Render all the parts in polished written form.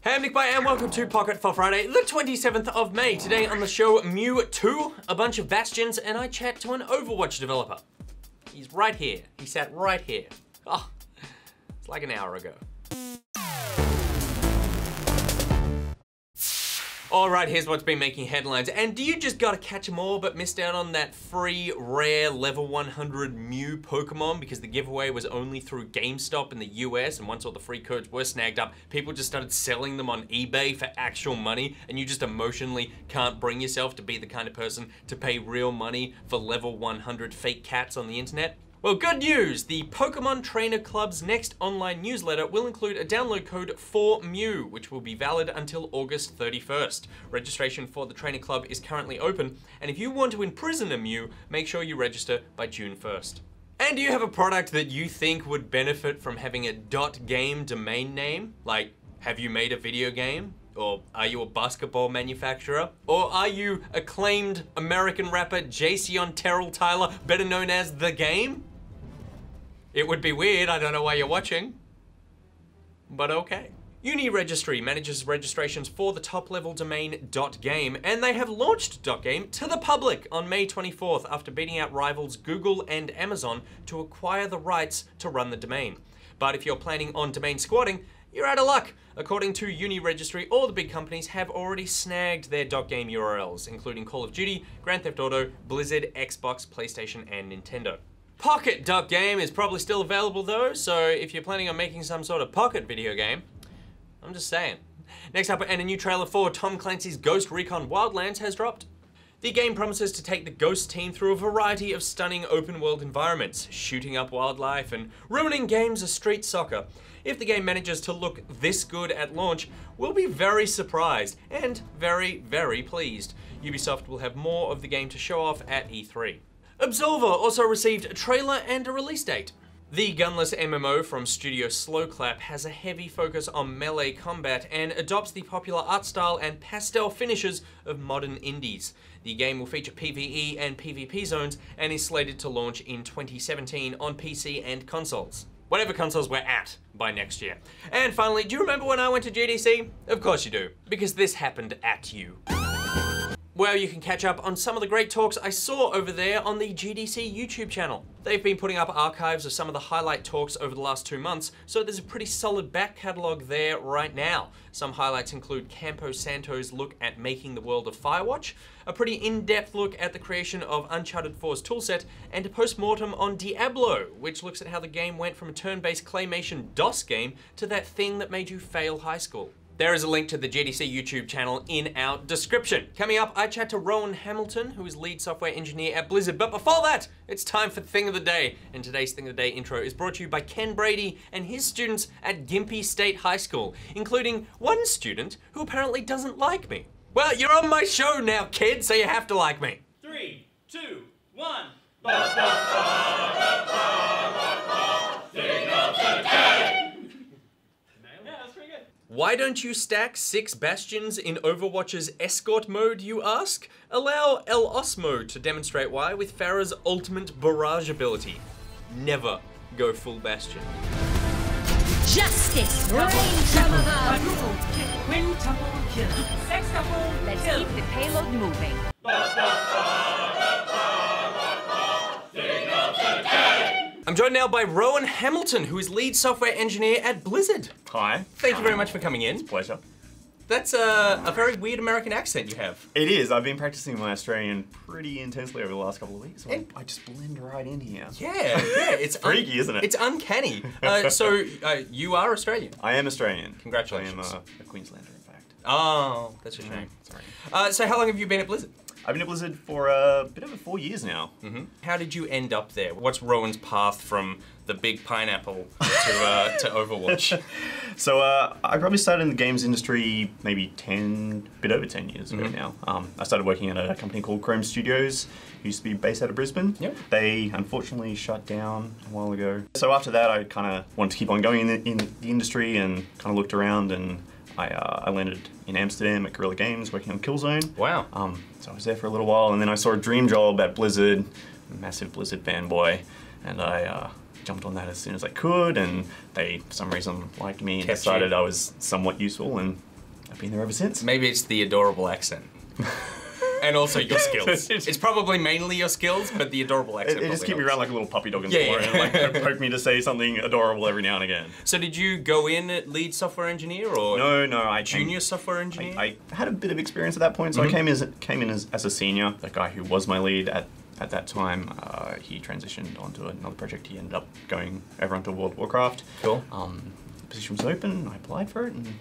Hey, I'm NichBoy and welcome to Pocket for Friday, the 27th of May. Today on the show, Mew 2, a bunch of Bastions, and I chat to an Overwatch developer. He's right here. He sat right here. Oh, it's like an hour ago. All right, here's what's been making headlines. And do you just gotta catch them all but missed out on that free, rare, level 100 Mew Pokemon because the giveaway was only through GameStop in the US, and once all the free codes were snagged up, people just started selling them on eBay for actual money, and you just emotionally can't bring yourself to be the kind of person to pay real money for level 100 fake cats on the internet? Well, good news! The Pokemon Trainer Club's next online newsletter will include a download code for Mew, which will be valid until August 31st. Registration for the Trainer Club is currently open, and if you want to imprison a Mew, make sure you register by June 1st. And do you have a product that you think would benefit from having a .game domain name? Like, have you made a video game? Or are you a basketball manufacturer? Or are you acclaimed American rapper Jason Terrell Tyler, better known as The Game? It would be weird, I don't know why you're watching, but okay. Uni Registry manages registrations for the top-level domain .game, and they have launched .game to the public on May 24th after beating out rivals Google and Amazon to acquire the rights to run the domain. But if you're planning on domain squatting, you're out of luck. According to Uni Registry, all the big companies have already snagged their .game URLs, including Call of Duty, Grand Theft Auto, Blizzard, Xbox, PlayStation, and Nintendo. Pocket.game is probably still available though, so if you're planning on making some sort of Pocket video game, I'm just saying. Next up, and a new trailer for Tom Clancy's Ghost Recon Wildlands has dropped. The game promises to take the Ghost team through a variety of stunning open-world environments, shooting up wildlife and ruining games of street soccer. If the game manages to look this good at launch, we'll be very surprised and very, very pleased. Ubisoft will have more of the game to show off at E3. Absolver also received a trailer and a release date. The gunless MMO from Studio Slowclap has a heavy focus on melee combat and adopts the popular art style and pastel finishes of modern indies. The game will feature PvE and PvP zones and is slated to launch in 2017 on PC and consoles. Whatever consoles we're at by next year. And finally, do you remember when I went to GDC? Of course you do, because this happened at you. Well, you can catch up on some of the great talks I saw over there on the GDC YouTube channel. They've been putting up archives of some of the highlight talks over the last 2 months, so there's a pretty solid back catalogue there right now. Some highlights include Campo Santo's look at making the world of Firewatch, a pretty in-depth look at the creation of Uncharted 4's toolset, and a post-mortem on Diablo, which looks at how the game went from a turn-based claymation DOS game to that thing that made you fail high school. There is a link to the GDC YouTube channel in our description. Coming up, I chat to Rowan Hamilton, who is lead software engineer at Blizzard. But before that, it's time for Thing of the Day. And today's Thing of the Day intro is brought to you by Ken Brady and his students at Gympie State High School, including one student who apparently doesn't like me. Well, you're on my show now, kid, so you have to like me. 3, 2, 1. Thing of the Day! Why don't you stack 6 Bastions in Overwatch's escort mode, you ask? Allow El Osmo to demonstrate why with Pharah's ultimate barrage ability. Never go full Bastion. Justice reigns from above. Quintuple kill. Sextuple. Let's keep the payload moving. I'm joined now by Rowan Hamilton, who is lead software engineer at Blizzard. Hi. Thank you very much for coming in. It's a pleasure. That's a very weird American accent you have. It is. I've been practicing my Australian pretty intensely over the last couple of weeks. So I just blend right in here. Yeah. It's freaky, isn't it? It's uncanny. So you are Australian? I am Australian. Congratulations. I am a Queenslander, in fact. Oh, that's a shame. Sorry. So how long have you been at Blizzard? I've been at Blizzard for a bit over 4 years now. Mm-hmm. How did you end up there? What's Rowan's path from the big pineapple to Overwatch? So I probably started in the games industry maybe a bit over 10 years ago now. I started working at a company called Chrome Studios. Used to be based out of Brisbane. Yep. They unfortunately shut down a while ago. So after that, I kind of wanted to keep on going in the industry and kind of looked around, and I landed in Amsterdam at Guerrilla Games working on Killzone. Wow. So I was there for a little while, and then I saw a dream job at Blizzard, massive Blizzard fanboy, and I jumped on that as soon as I could, and they, for some reason, liked me and decided I was somewhat useful, and I've been there ever since. Maybe it's the adorable accent. And also your skills. It's probably mainly your skills, but the adorable accent. It just keep me around like a little puppy dog in the Yeah, floor yeah. and like poke me to say something adorable every now and again. So did you go in at lead software engineer or No, I junior software engineer? I had a bit of experience at that point, so I came in as a senior. The guy who was my lead at that time, he transitioned onto another project. He ended up going over onto World of Warcraft. Cool. The position was open. I applied for it, and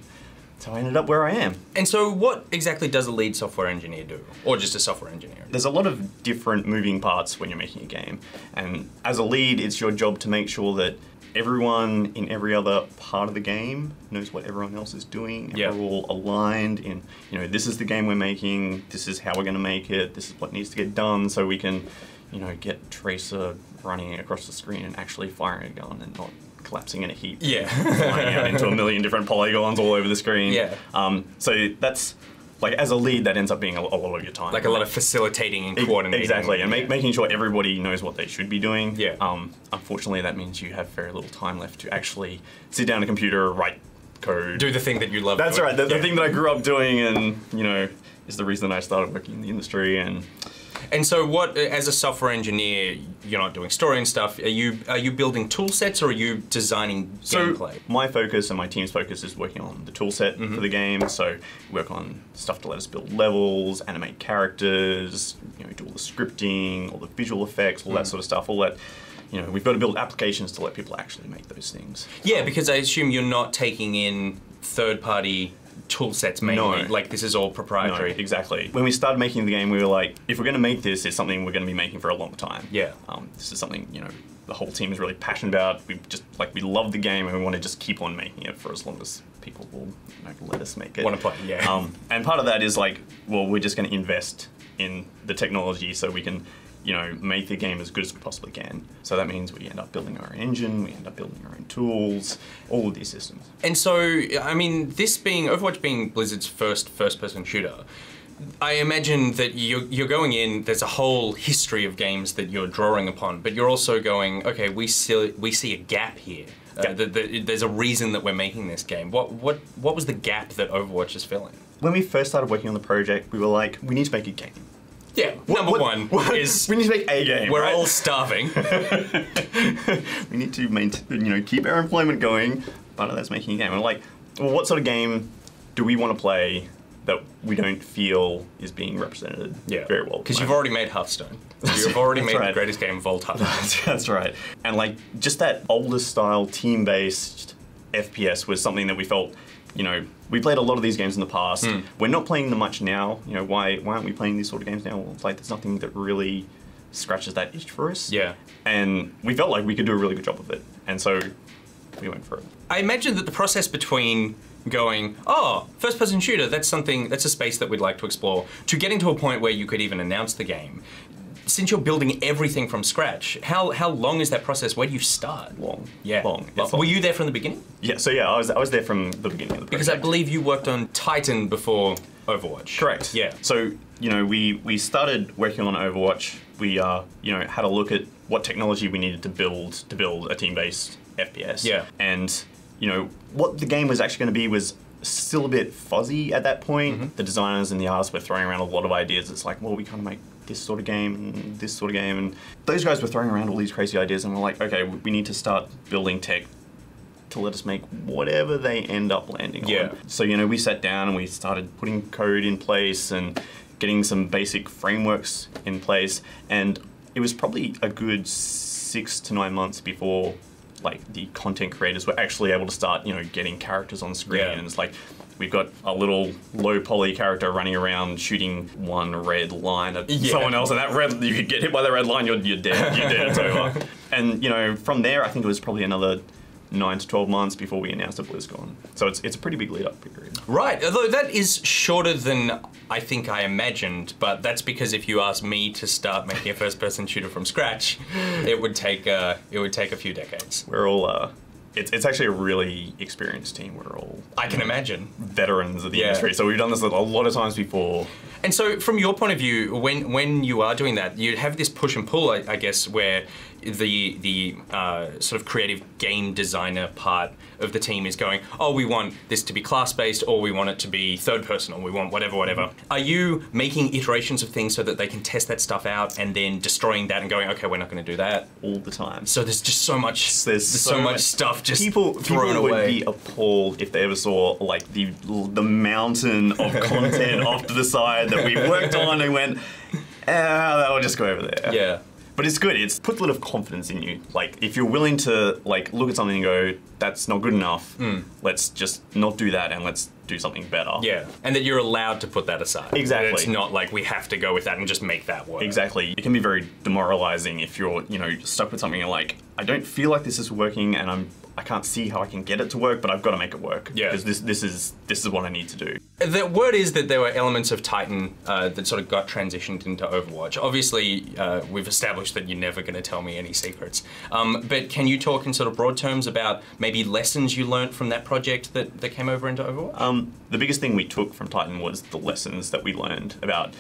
so I ended up where I am. And so what exactly does a lead software engineer do? Or just a software engineer? There's a lot of different moving parts when you're making a game. And as a lead, it's your job to make sure that everyone in every other part of the game knows what everyone else is doing. And we're all aligned in, you know, this is the game we're making, this is how we're going to make it, this is what needs to get done, so we can, you know, get Tracer running across the screen and actually firing a gun and not collapsing in a heap. Yeah. Flying out into a million different polygons all over the screen. Yeah. So that's, like, as a lead, that ends up being a lot of your time. Like a lot of facilitating and coordinating. Exactly, and making sure everybody knows what they should be doing. Yeah. Unfortunately, that means you have very little time left to actually sit down at a computer, write code. Do the thing that you love That's doing. right, the thing that I grew up doing and, you know, is the reason I started working in the industry. And so what, as a software engineer, you're not doing story and stuff, are you building tool sets or are you designing gameplay? My focus and my team's focus is working on the tool set for the game. So we work on stuff to let us build levels, animate characters, you know, do all the scripting, all the visual effects, all that sort of stuff, all that. You know, we've got to build applications to let people actually make those things. Yeah, because I assume you're not taking in third-party tool sets mainly. No. Like, this is all proprietary. No, exactly. When we started making the game, we were like, if we're going to make this, it's something we're going to be making for a long time. Yeah. This is something, you know, the whole team is really passionate about. We just, like, we love the game and we want to just keep on making it for as long as people will, you know, let us make it. Want to play, yeah. And part of that is like, well, we're just going to invest in the technology so we can, you know, make the game as good as we possibly can. So that means we end up building our own engine, we end up building our own tools, all of these systems. And so, I mean, Overwatch being Blizzard's first-person shooter, I imagine that you're going in, there's a whole history of games that you're drawing upon, but you're also going, okay, we see a gap here. There's a reason that we're making this game. What was the gap that Overwatch is filling? When we first started working on the project, we were like, we need to make a game. Yeah, number one is we need to make a game. We're right? all starving. We need to maintain, you know, keep our employment going. Part of that's making a game. And we're like, well, what sort of game do we want to play that we don't feel is being represented very well? Because you've already made Hearthstone. You've already made the greatest game of all time. That's right. And like, just that older style team-based FPS was something that we felt, you know, we played a lot of these games in the past. We're not playing them much now. You know, why aren't we playing these sort of games now? Well, it's like there's nothing that really scratches that itch for us. Yeah. And we felt like we could do a really good job of it. And so we went for it. I imagine that the process between going, oh, first-person shooter, that's a space that we'd like to explore, to getting to a point where you could even announce the game. Since you're building everything from scratch, how long is that process? Where do you start? Long. Yeah. Long. Were you there from the beginning? Yeah, so yeah, I was there from the beginning of the project. Because I believe you worked on Titan before Overwatch. Correct. Yeah. So, you know, we started working on Overwatch. We, you know, had a look at what technology we needed to build a team-based FPS. Yeah. And, you know, what the game was actually going to be was still a bit fuzzy at that point. The designers and the artists were throwing around a lot of ideas. It's like, well, we kind of make this sort of game and this sort of game, and those guys were throwing around all these crazy ideas, and we're like, okay, we need to start building tech to let us make whatever they end up landing on. So, you know, we sat down and we started putting code in place and getting some basic frameworks in place, and it was probably a good 6 to 9 months before, like, the content creators were actually able to start, you know, getting characters on screen. And it's like, we've got a little low poly character running around shooting one red line at someone else, and that red, you could get hit by that red line, you're dead. You're dead. It's over. And, you know, from there, I think it was probably another 9 to 12 months before we announced at BlizzCon. So it's a pretty big lead up period. Right, although that is shorter than I think I imagined, but that's because if you asked me to start making a first-person shooter from scratch, it would take a few decades. We're all it's actually a really experienced team. We're all, I can imagine, veterans of the industry. So we've done this a lot of times before. And so from your point of view, when you are doing that, you have this push and pull, I guess, where the sort of creative game designer part of the team is going, oh, we want this to be class-based, or we want it to be third-person, or we want whatever. Are you making iterations of things so that they can test that stuff out and then destroying that and going, okay, we're not going to do that? All the time. So there's just so much, there's so much stuff just people thrown away. Would be appalled if they ever saw like the mountain of content off to the side that we worked on and went, that'll just go over there. Yeah. But it's good. It's put a lot of confidence in you. Like, if you're willing to like look at something and go, that's not good enough, let's just not do that and let's do something better. Yeah, and that you're allowed to put that aside. Exactly. And it's not like we have to go with that and just make that work. Exactly. It can be very demoralizing if you're, stuck with something and like, I don't feel like this is working and I can't see how I can get it to work, but I've got to make it work. Yeah. Because this is what I need to do. The word is that there were elements of Titan that sort of got transitioned into Overwatch. Obviously, we've established that you're never going to tell me any secrets. But can you talk in sort of broad terms about maybe lessons you learned from that project that came over into Overwatch? The biggest thing we took from Titan was the lessons that we learned about,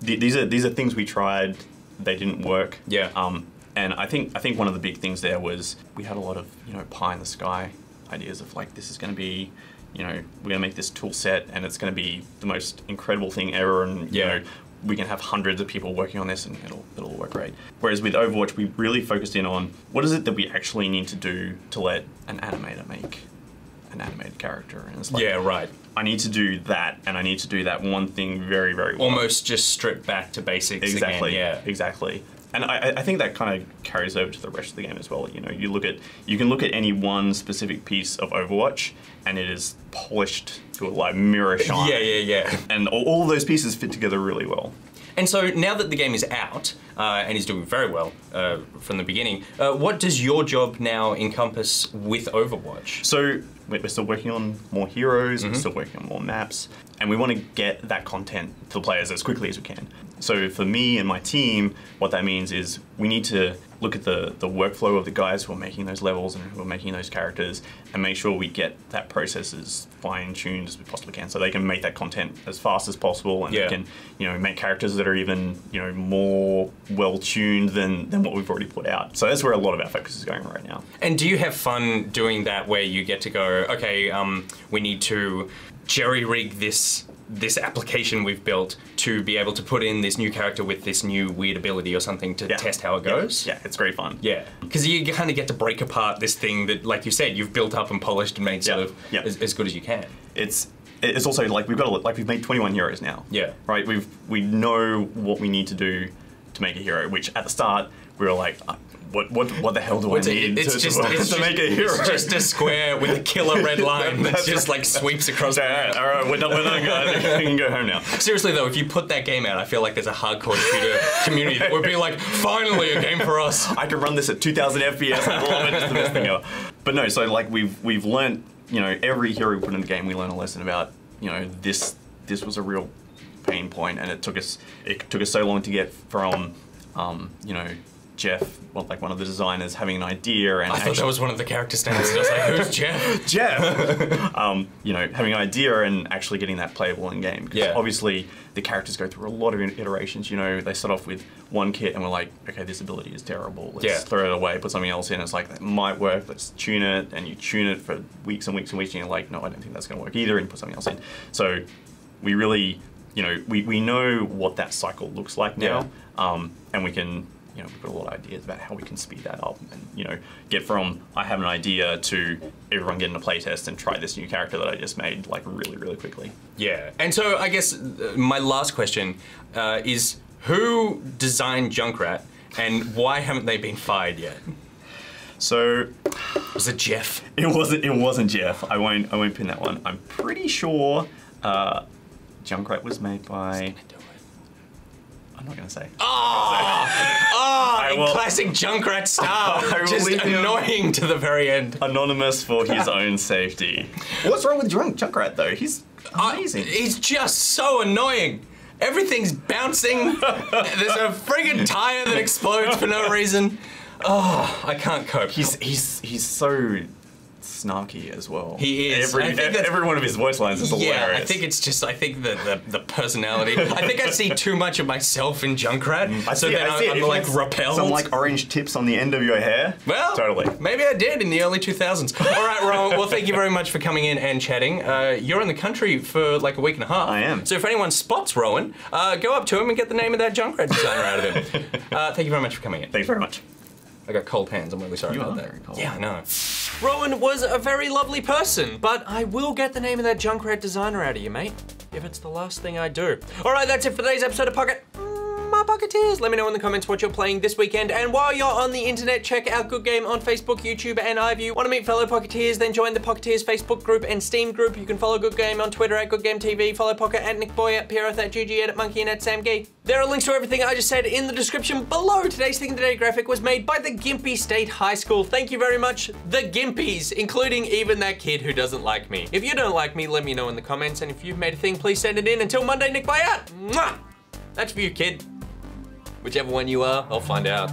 these are things we tried, they didn't work. Yeah. And I think one of the big things there was we had a lot of pie in the sky ideas of like, this is going to be, we're going to make this tool set and it's going to be the most incredible thing ever, and we can have hundreds of people working on this and it'll work great. Whereas with Overwatch, we really focused in on what is it that we actually need to do to let an animator make an animated character, and it's like, yeah, right. I need to do that, and I need to do that one thing very, very well. Almost just strip back to basics. Exactly. Again, yeah. Exactly. And I think that kind of carries over to the rest of the game as well. You can look at any one specific piece of Overwatch, and it is polished to a like mirror shine. Yeah. And all of those pieces fit together really well. And so now that the game is out and is doing very well from the beginning, what does your job now encompass with Overwatch? So we're still working on more heroes, we're still working on more maps, and we want to get that content to the players as quickly as we can. So for me and my team, what that means is we need to look at the workflow of the guys who are making those levels and who are making those characters, and make sure we get that process as fine-tuned as we possibly can, so they can make that content as fast as possible, and they can make characters that are even more well-tuned than what we've already put out. So that's where a lot of our focus is going right now. And do you have fun doing that, where you get to go, okay, we need to jerry-rig this application we've built to be able to put in this new character with this new weird ability or something to test how it goes? Yeah, it's great fun. Yeah, because you kind of get to break apart this thing that, like you said, you've built up and polished and made sort of as good as you can. It's also like we've made 21 heroes now. Yeah. Right. We know what we need to do to make a hero, which at the start we were like, what the hell do I need to make a hero? It's just a square with a killer red line that just like sweeps across. All right, we're done guys. We can go home now. Seriously though, if you put that game out, I feel like there's a hardcore shooter community that would be like, finally a game for us. I can run this at 2,000 FPS. I love it. It's the best thing ever. But no, so like we've learned, every hero we put in the game, we learn a lesson about, this was a real pain point, and it took us so long to get from, Jeff, one of the designers, having an idea, and I thought that was one of the character standards. I was like, who's Jeff? Jeff. Having an idea and actually getting that playable in game. Because obviously the characters go through a lot of iterations. They start off with one kit, and we're like, okay, this ability is terrible. Let's throw it away, put something else in. It's like, that might work. Let's tune it, and you tune it for weeks and weeks and weeks, and you're like, no, I don't think that's going to work either, and put something else in. So we really, we know what that cycle looks like now, and we can. We've got a lot of ideas about how we can speed that up and, get from I have an idea to everyone getting a playtest and try this new character that I just made like really, really quickly. Yeah. And so I guess my last question is, who designed Junkrat and why haven't they been fired yet? So, was it Jeff? It wasn't Jeff. I won't pin that one. I'm pretty sure Junkrat was made by. I'm not going to say. In classic Junkrat style. Just annoying to the very end. Anonymous for his own safety. What's wrong with Junkrat though? He's amazing. He's just so annoying. Everything's bouncing. There's a friggin' tire that explodes for no reason. Oh, I can't cope. He's so snarky as well. He is. Every one of his voice lines is hilarious. Yeah, I think it's just, the personality. I think I see too much of myself in Junkrat, I'm like repelled. Some like orange tips on the end of your hair. Well, totally. Maybe I did in the early 2000s. All right, Rowan, well, thank you very much for coming in and chatting. You're in the country for like a week and a half. I am. So if anyone spots Rowan, go up to him and get the name of that Junkrat designer out of him. Thank you very much for coming in. Thanks very much. I got cold hands. I'm really sorry about that. Very cold. Yeah, I know. Rowan was a very lovely person, but I will get the name of that Junkrat designer out of you, mate, if it's the last thing I do. All right, that's it for today's episode of Pocket. My Pocketeers. Let me know in the comments what you're playing this weekend. And while you're on the internet, check out Good Game on Facebook, YouTube, and iView. Want to meet fellow Pocketeers? Then join the Pocketeers Facebook group and Steam group. You can follow Good Game on Twitter at Good Game TV, follow Pocket at NichBoy, at Pharah, at GG, at Monkey, and at Sam Gee. There are links to everything I just said in the description below. Today's Thing of the Day graphic was made by the Gympie State High School. Thank you very much, the Gimpies, including even that kid who doesn't like me. If you don't like me, let me know in the comments, and if you've made a thing, please send it in. Until Monday, NichBoy out. Mwah! That's for you, kid. Whichever one you are, I'll find out.